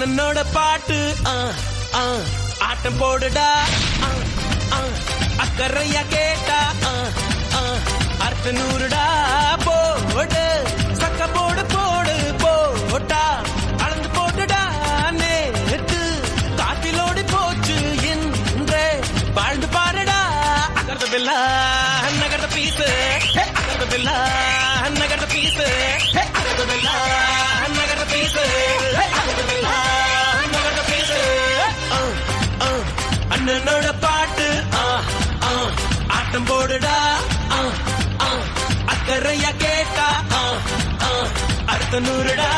அண்ணனோட பாட்டு ஆட்டம் போடுடா அக்கறையா கேட்டா அர்த்த நூறுடா போடு சக்க போடு போடு போட்டா அளந்து போட்டுடா நேத்து காத்திலோடு போச்சு என்றே வாழ்ந்து பாருடா அகர்த பில்லா நகர்த பீசு அகர்த பில்லா நகர்த பீசு அகர்த பில்லா நகர்த பீசு அகர்த பில்லா நகர்த பீசு அண்ணனோட பாட்டு ஆட்டம் போடுடா அக்கறையா கேட்டா அர்த்த நூறுடா